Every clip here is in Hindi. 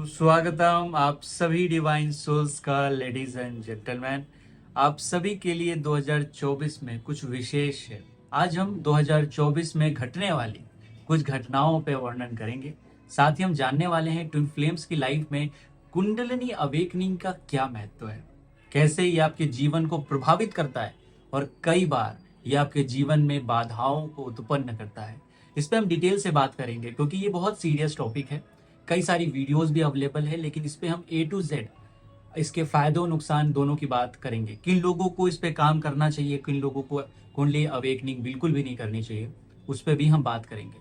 सुस्वागतम आप सभी डिवाइन सोल्स का, लेडीज एंड जेंटलमैन। आप सभी के लिए 2024 में कुछ विशेष है। आज हम 2024 में घटने वाली कुछ घटनाओं पे वर्णन करेंगे। साथ ही हम जानने वाले हैं ट्विन फ्लेम्स की लाइफ में कुंडलिनी अवेकनिंग का क्या महत्व है, कैसे ये आपके जीवन को प्रभावित करता है और कई बार ये आपके जीवन में बाधाओं को उत्पन्न करता है। इस पे हम डिटेल से बात करेंगे क्योंकि ये बहुत सीरियस टॉपिक है। कई सारी वीडियोस भी अवेलेबल है, लेकिन इस पे हम A to Z इसके फायदों नुकसान दोनों की बात करेंगे। किन लोगों को इस पे काम करना चाहिए, किन लोगों को कुंडली अवेकनिंग बिल्कुल भी नहीं करनी चाहिए, उस पे भी हम बात करेंगे।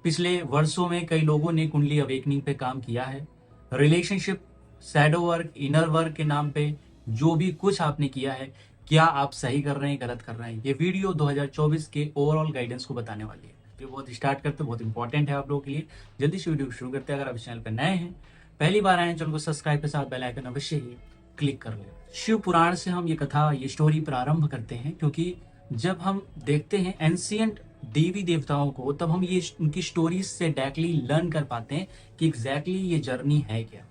पिछले वर्षों में कई लोगों ने कुंडली अवेकनिंग पे काम किया है। Relationship, shadow work, inner work के नाम पे जो भी कुछ आपने किया है, क्या आप सही कर रहे हैं, गलत कर रहे हैं, ये वीडियो 2024 के ओवरऑल गाइडेंस को बताने वाली है। तो बहुत स्टार्ट करते, बहुत इंपॉर्टेंट है आप लोगों के लिए। जल्दी से वीडियो शुरू करते हैं। अगर आप इस चैनल पर नए हैं, पहली बार आए हैं, चैनल को सब्सक्राइब के साथ बेल आइकन अवश्य ही क्लिक कर लें। शिव पुराण से हम ये कथा, ये स्टोरी प्रारंभ करते हैं क्योंकि जब हम देखते हैं एंशियंट देवी देवताओं को, तब हम ये उनकी स्टोरीज से डायरेक्टली लर्न कर पाते हैं कि एग्जैक्टली ये जर्नी है क्या।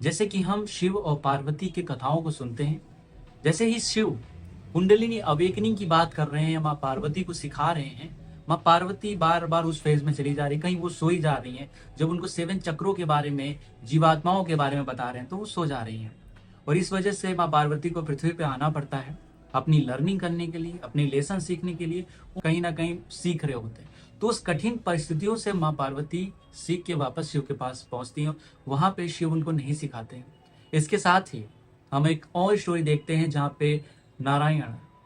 जैसे कि हम शिव और पार्वती के कथाओं को सुनते हैं, जैसे ही शिव कुंडलिनी अवेकनिंग की बात कर रहे हैं, माँ पार्वती को सिखा रहे हैं, माँ पार्वती बार बार उस फेज में चली जा रही है, कहीं वो सोई जा रही हैं। जब उनको 7 चक्रों के बारे में, जीवात्माओं के बारे में बता रहे हैं, तो वो सो जा रही हैं। और इस वजह से माँ पार्वती को पृथ्वी पे आना पड़ता है अपनी लर्निंग करने के लिए, अपनी लेसन सीखने के लिए। वो कहीं ना कहीं सीख रहे होते हैं। तो उस कठिन परिस्थितियों से माँ पार्वती सीख के वापस शिव के पास पहुंचती हैं। वहां पे शिव उनको नहीं सिखाते हैं। इसके साथ ही हम एक और स्टोरी देखते हैं जहाँ पे नारायण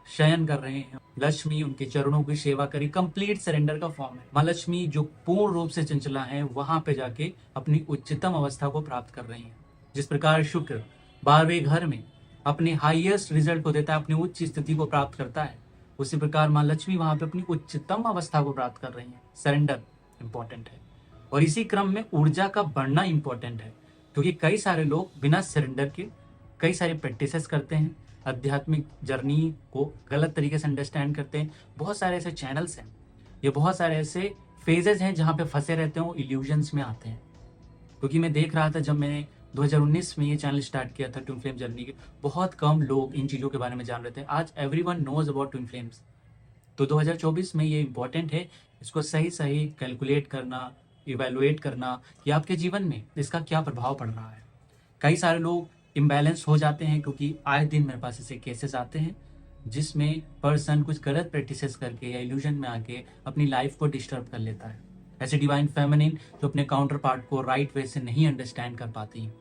शयन कर रहे हैं, लक्ष्मी उनके चरणों की सेवा करी। कंप्लीट सरेंडर का फॉर्म है। माँ लक्ष्मी जो पूर्ण रूप से चंचला है, वहां पे जाके अपनी उच्चतम अवस्था को प्राप्त कर रही हैं। जिस प्रकार शुक्र 12वें घर में अपने हाईएस्ट रिजल्ट को देता है, अपनी उच्च स्थिति को प्राप्त करता है, उसी प्रकार माँ लक्ष्मी वहां पे अपनी उच्चतम अवस्था को प्राप्त कर रही है। सरेंडर इंपॉर्टेंट है और इसी क्रम में ऊर्जा का बढ़ना इंपॉर्टेंट है, क्योंकि कई सारे लोग बिना सरेंडर के कई सारे प्रैक्टिसेस करते हैं, आध्यात्मिक जर्नी को गलत तरीके से अंडरस्टैंड करते हैं। बहुत सारे ऐसे चैनल्स हैं, ये बहुत सारे ऐसे फेजेस हैं जहाँ पे फंसे रहते हैं, इल्यूजन्स में आते हैं। क्योंकि मैं देख रहा था जब मैंने 2019 में ये चैनल स्टार्ट किया था ट्विन फ्लेम जर्नी के, बहुत कम लोग इन चीज़ों के बारे में जान रहे थे। आज everyone knows about twin flames. तो 2024 में ये इंपॉर्टेंट है इसको सही सही कैलकुलेट करना, इवेलुएट करना कि आपके जीवन में इसका क्या प्रभाव पड़ रहा है। कई सारे लोग इम्बैलेंस हो जाते हैं क्योंकि आए दिन मेरे पास ऐसे केसेस आते हैं जिसमें पर्सन कुछ गलत प्रैक्टिसेस करके या इल्यूजन में आके अपनी लाइफ को डिस्टर्ब कर लेता है। ऐसे डिवाइन फेमिनिन जो अपने काउंटर पार्ट को राइट वे से नहीं अंडरस्टैंड कर पाती हैं।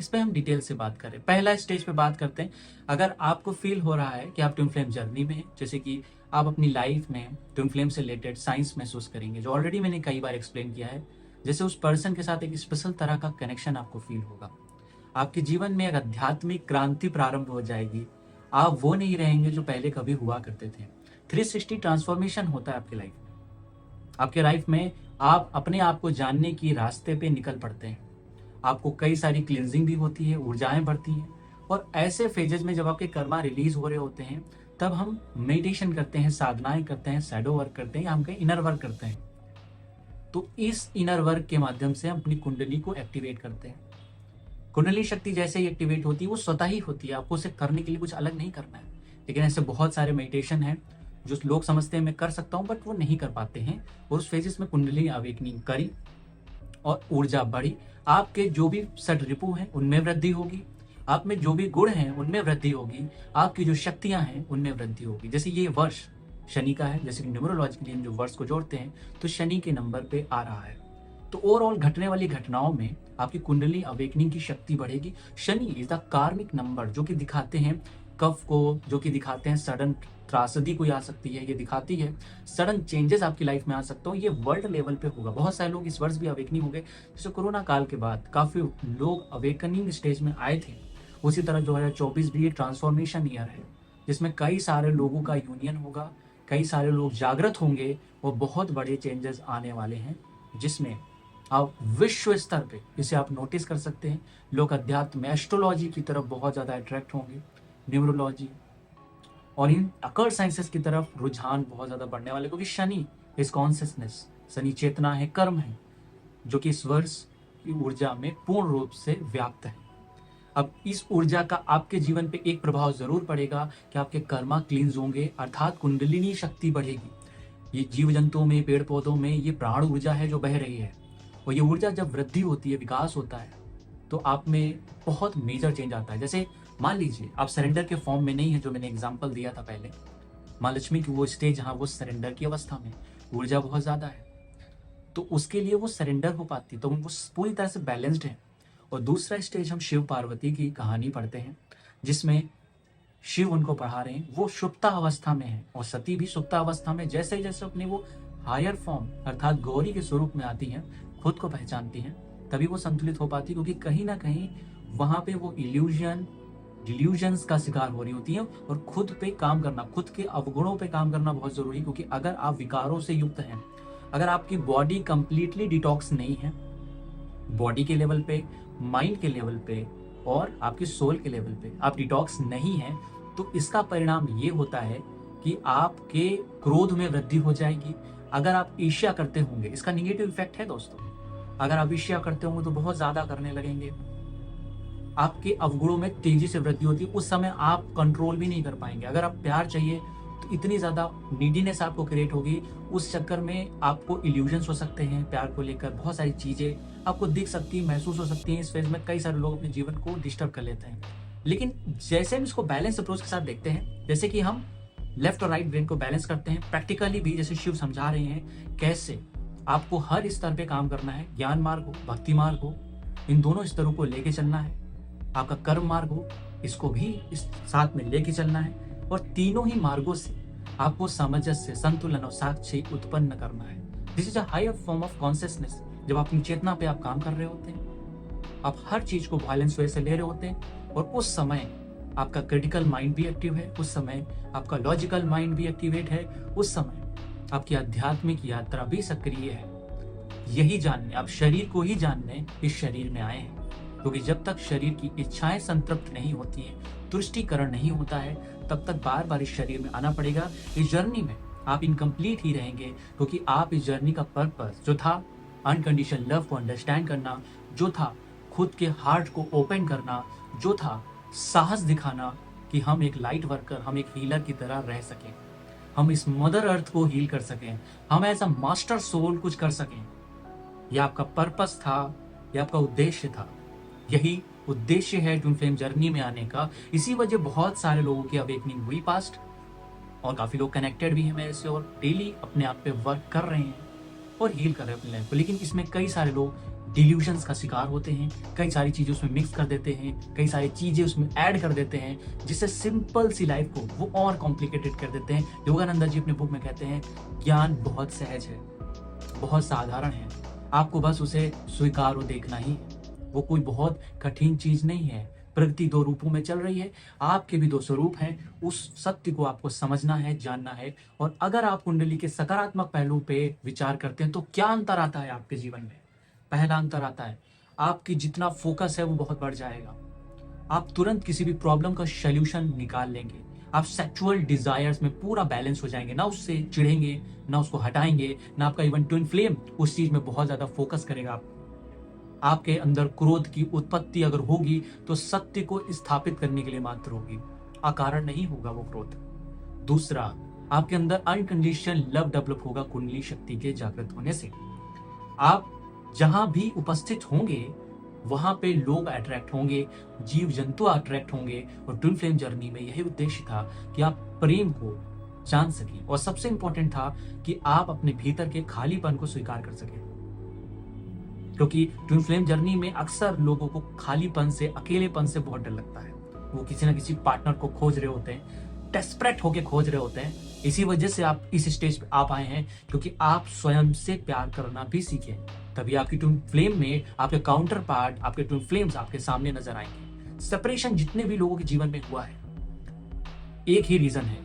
इस पर हम डिटेल से बात करें। पहला स्टेज पे बात करते हैं। अगर आपको फील हो रहा है कि आप ट्विन फ्लेम जर्नी में हैं, जैसे कि आप अपनी लाइफ में ट्विन फ्लेम से रिलेटेड साइंस महसूस करेंगे, जो ऑलरेडी मैंने कई बार एक्सप्लेन किया है। जैसे उस पर्सन के साथ एक स्पेशल तरह का कनेक्शन आपको फील होगा, आपके जीवन में एक आध्यात्मिक क्रांति प्रारंभ हो जाएगी। आप वो नहीं रहेंगे जो पहले कभी हुआ करते थे। 360 ट्रांसफॉर्मेशन होता है आपकी लाइफ में। आपके लाइफ में आप अपने आप को जानने की रास्ते पे निकल पड़ते हैं। आपको कई सारी क्लिनजिंग भी होती है, ऊर्जाएं बढ़ती हैं। और ऐसे फेजेस में जब आपके कर्मा रिलीज हो रहे होते हैं, तब हम मेडिटेशन करते हैं, साधनाएं करते हैं, शैडो वर्क करते हैं, हम कहीं इनर वर्क करते हैं। तो इस इनर वर्क के माध्यम से हम अपनी कुंडली को एक्टिवेट करते हैं। कुंडली शक्ति जैसे ही एक्टिवेट होती है, वो स्वतः ही होती है, आपको उसे करने के लिए कुछ अलग नहीं करना है। लेकिन ऐसे बहुत सारे मेडिटेशन हैं जो लोग समझते हैं मैं कर सकता हूँ, बट वो नहीं कर पाते हैं। और उस फेजेस में कुंडली अवेकनिंग करी और ऊर्जा बढ़ी। आपके जो भी सट रिपु हैं उनमें वृद्धि होगी, आप में जो भी गुण हैं उनमें वृद्धि होगी, आपकी जो शक्तियां हैं उनमें वृद्धि होगी। जैसे ये वर्ष शनि का है, जैसे कि न्यूमरोलॉजिकली हम जो वर्ष को जोड़ते हैं तो शनि के नंबर पे आ रहा है। तो ओवरऑल घटने वाली घटनाओं में आपकी कुंडली अवेकनिंग की शक्ति बढ़ेगी। शनि इज द कार्मिक नंबर, जो कि दिखाते हैं कफ को, जो कि दिखाते हैं सडन त्रासदी कोई आ सकती है, ये दिखाती है सडन चेंजेस आपकी लाइफ में आ सकता हो। ये वर्ल्ड लेवल पे होगा। बहुत सारे लोग इस वर्ष भी अवेकनिंग हो गए। जैसे कोरोना काल के बाद काफी लोग अवेकनिंग स्टेज में आए थे, उसी तरह 2024 भी ये ट्रांसफॉर्मेशन ईयर है, जिसमें कई सारे लोगों का यूनियन होगा, कई सारे लोग जागृत होंगे और बहुत बड़े चेंजेस आने वाले हैं, जिसमें आप विश्व स्तर पे इसे आप नोटिस कर सकते हैं। लोग अध्यात्म, एस्ट्रोलॉजी की तरफ बहुत ज़्यादा अट्रैक्ट होंगे, न्यूमरोलॉजी और इन अकल्ट साइंसेस की तरफ रुझान बहुत ज़्यादा बढ़ने वाले, क्योंकि शनि इज कॉन्शियसनेस, शनि चेतना है, कर्म है, जो कि इस वर्ष की ऊर्जा में पूर्ण रूप से व्याप्त है। अब इस ऊर्जा का आपके जीवन पे एक प्रभाव जरूर पड़ेगा कि आपके कर्मा क्लींस होंगे, अर्थात कुंडलिनी शक्ति बढ़ेगी। ये जीव जंतुओं में, पेड़ पौधों में ये प्राण ऊर्जा है जो बह रही है, और ये ऊर्जा जब वृद्धि होती है, विकास होता है, तो आप में बहुत मेजर चेंज आता है। जैसे मान लीजिए आप सरेंडर के फॉर्म में नहीं है, जो मैंने एग्जांपल दिया था पहले, माँ लक्ष्मी की वो स्टेज जहाँ वो सरेंडर की अवस्था में, ऊर्जा बहुत ज्यादा है, तो उसके लिए वो सरेंडर हो पाती, तो वो पूरी तरह से बैलेंस्ड है। और दूसरा स्टेज हम शिव पार्वती की कहानी पढ़ते हैं, जिसमें शिव उनको पढ़ा रहे हैं, वो सुप्ता अवस्था में है, और सती भी सुप्ता अवस्था में। जैसे जैसे अपने वो हायर फॉर्म अर्थात गौरी के स्वरूप में आती हैं, खुद को पहचानती हैं, तभी वो संतुलित हो पाती, क्योंकि कहीं ना कहीं वहां पे वो डिल्यूजन्स का शिकार हो रही होती हैं। और खुद पे काम करना, खुद के अवगुणों पे काम करना बहुत जरूरी है, क्योंकि अगर आप विकारों से युक्त हैं, अगर आपकी बॉडी कंप्लीटली डिटॉक्स नहीं है, बॉडी के लेवल पे, माइंड के लेवल पे और आपकी सोल के लेवल पे आप डिटॉक्स नहीं है, तो इसका परिणाम ये होता है कि आपके क्रोध में वृद्धि हो जाएगी। अगर आप ईर्ष्या करते होंगे, इसका निगेटिव इफेक्ट है दोस्तों, अगर आप ईर्ष्या करते होंगे तो बहुत ज्यादा करने लगेंगे, आपके अवगुणों में तेजी से वृद्धि होती है, उस समय आप कंट्रोल भी नहीं कर पाएंगे। अगर आप प्यार चाहिए तो इतनी ज्यादा नीडीनेस आपको क्रिएट होगी, उस चक्कर में आपको इल्यूजन्स हो सकते हैं प्यार को लेकर, बहुत सारी चीजें आपको दिख सकती है, महसूस हो सकती है। इस फेज में कई सारे लोग अपने जीवन को डिस्टर्ब कर लेते हैं। लेकिन जैसे हम इसको बैलेंस अप्रोच के साथ देखते हैं, जैसे कि हम लेफ्ट और राइट ब्रेन को बैलेंस करते हैं, प्रैक्टिकली भी जैसे शिव समझा रहे हैं कैसे आपको हर स्तर पे काम करना है, ज्ञान मार्ग हो, भक्ति मार्ग हो, इन दोनों स्तरों को लेके चलना है। आपका कर्म मार्ग हो, इसको भी इस साथ में लेके चलना है, और तीनों ही मार्गों से आपको सामंजस्य, संतुलन और साक्षी उत्पन्न करना है। This is a higher form of consciousness. जब अपनी चेतना पे आप काम कर रहे होते हैं, आप हर चीज को वायलेंस वे से ले रहे होते हैं, और उस समय आपका क्रिटिकल माइंड भी एक्टिव है, उस समय आपका लॉजिकल माइंड भी एक्टिवेट है, उस समय आपकी आध्यात्मिक यात्रा भी सक्रिय है। यही जानने, आप शरीर को ही जानने इस शरीर में आए हैं, क्योंकि जब तक शरीर की इच्छाएं संतृप्त नहीं होती हैं, तुष्टिकरण नहीं होता है, तब तक बार बार इस शरीर में आना पड़ेगा। इस जर्नी में आप इनकम्प्लीट ही रहेंगे, क्योंकि आप इस जर्नी का पर्पस जो था अनकंडीशनल लव को अंडरस्टैंड करना, जो था खुद के हार्ट को ओपन करना, जो था साहस दिखाना कि हम एक लाइट वर्कर, हम एक हीलर की तरह रह सकें, हम इस मदर अर्थ को हील कर सकें, हम एज अ मास्टर सोल कुछ कर सकें। यह आपका पर्पस था, यह आपका उद्देश्य था। यही उद्देश्य है ट्विन फ्लेम जर्नी में आने का। इसी वजह बहुत सारे लोगों की अवेकनिंग हुई पास्ट, और काफी लोग कनेक्टेड भी हैं मेरे से, और डेली अपने आप पे वर्क कर रहे हैं और हील कर रहे हैं अपनी लाइफ को। लेकिन इसमें कई सारे लोग डिल्यूजन्स का शिकार होते हैं, कई सारी चीजें उसमें मिक्स कर देते हैं, कई सारी चीजें उसमें ऐड कर देते हैं, जिससे सिंपल सी लाइफ को वो और कॉम्प्लिकेटेड कर देते हैं। योगानंद जी अपने बुक में कहते हैं, ज्ञान बहुत सहज है, बहुत साधारण है, आपको बस उसे स्वीकार और देखना ही है। वो कोई बहुत कठिन चीज नहीं है। प्रकृति दो रूपों में चल रही है, आपके भी दो स्वरूप हैं, उस सत्य को आपको समझना है, जानना है। और अगर आप कुंडली के सकारात्मक पहलू पे विचार करते हैं, तो क्या अंतर आता है आपके जीवन में? पहला अंतर आता है, आपकी जितना फोकस है वो बहुत बढ़ जाएगा। आप तुरंत किसी भी प्रॉब्लम का सोल्यूशन निकाल लेंगे। आप सेक्सुअल डिजायर्स में पूरा बैलेंस हो जाएंगे, ना उससे चिढ़ेंगे, ना उसको हटाएंगे, ना आपका इवन ट्विन फ्लेम उस चीज में बहुत ज्यादा फोकस करेगा। आपके अंदर क्रोध की उत्पत्ति अगर होगी तो सत्य को स्थापित करने के लिए मात्र होगी, अकारण नहीं होगा वो क्रोध। दूसरा, आपके अंदर अनकंडीशनल लव डेवलप होगा कुंडली शक्ति के जागृत होने से। आप जहां भी उपस्थित होंगे वहां पे लोग अट्रैक्ट होंगे, जीव जंतु अट्रैक्ट होंगे। और ट्विन फ्लेम जर्नी में यही उद्देश्य था कि आप प्रेम को जान सकें, और सबसे इंपॉर्टेंट था कि आप अपने भीतर के खालीपन को स्वीकार कर सकें। क्योंकि ट्विन फ्लेम जर्नी में अक्सर लोगों को खालीपन से, अकेलेपन से बहुत डर लगता है। वो किसी ना किसी पार्टनर को खोज रहे होते हैं, डेस्परेट होके खोज रहे होते हैं। इसी वजह से आप इस स्टेज पे आप आए हैं, क्योंकि आप स्वयं से प्यार करना भी सीखे, तभी आपकी ट्विन फ्लेम में आपके काउंटर पार्ट, आपके ट्विन फ्लेम्स आपके सामने नजर आएंगे। सेपरेशन जितने भी लोगों के जीवन में हुआ है, एक ही रीजन है,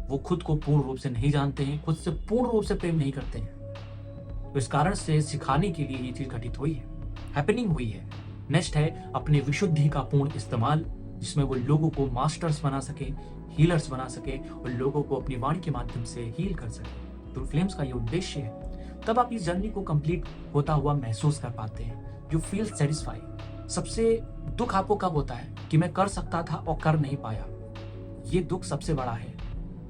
वो खुद को पूर्ण रूप से नहीं जानते हैं, खुद से पूर्ण रूप से प्रेम नहीं करते हैं। तो इस कारण से सिखाने के लिए ये चीज घटित हुई है, हैपनिंग हुई है। नेक्स्ट है अपने विशुद्धि का पूर्ण इस्तेमाल, जिसमें वो लोगों को मास्टर्स बना सके, हीलर्स बना सके, और लोगों को अपनी वाणी के माध्यम से हील कर सके। तो फ्लेम्स का ये उद्देश्य है। तब आप इस जर्नी को कंप्लीट होता हुआ महसूस कर पाते हैं। You feel satisfied. सबसे दुख आपको कब होता है कि मैं कर सकता था और कर नहीं पाया। ये दुख सबसे बड़ा है।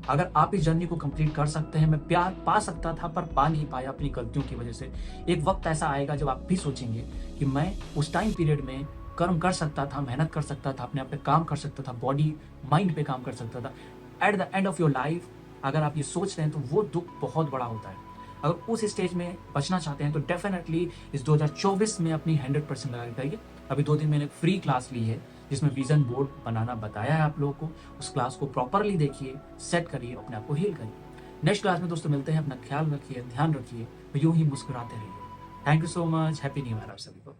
अगर आप इस जर्नी को कंप्लीट कर सकते हैं, मैं प्यार पा सकता था पर पा नहीं पाया अपनी गलतियों की वजह से। एक वक्त ऐसा आएगा जब आप भी सोचेंगे कि मैं उस टाइम पीरियड में कर्म कर सकता था, मेहनत कर सकता था, अपने आप पे काम कर सकता था, बॉडी माइंड पे काम कर सकता था। At the end of your life अगर आप ये सोच रहे हैं तो वो दुख बहुत बड़ा होता है। अगर उस स्टेज में बचना चाहते हैं तो डेफिनेटली इस 2024 में अपनी 100% लगा करिए। अभी 2 दिन मैंने फ्री क्लास ली है जिसमें विजन बोर्ड बनाना बताया है आप लोगों को। उस क्लास को प्रॉपरली देखिए, सेट करिए, अपने आप को हील करिए। नेक्स्ट क्लास में दोस्तों मिलते हैं। अपना ख्याल रखिए, ध्यान रखिए, यूं ही मुस्कुराते रहिए। Thank you so much. Happy new year आप सभी को।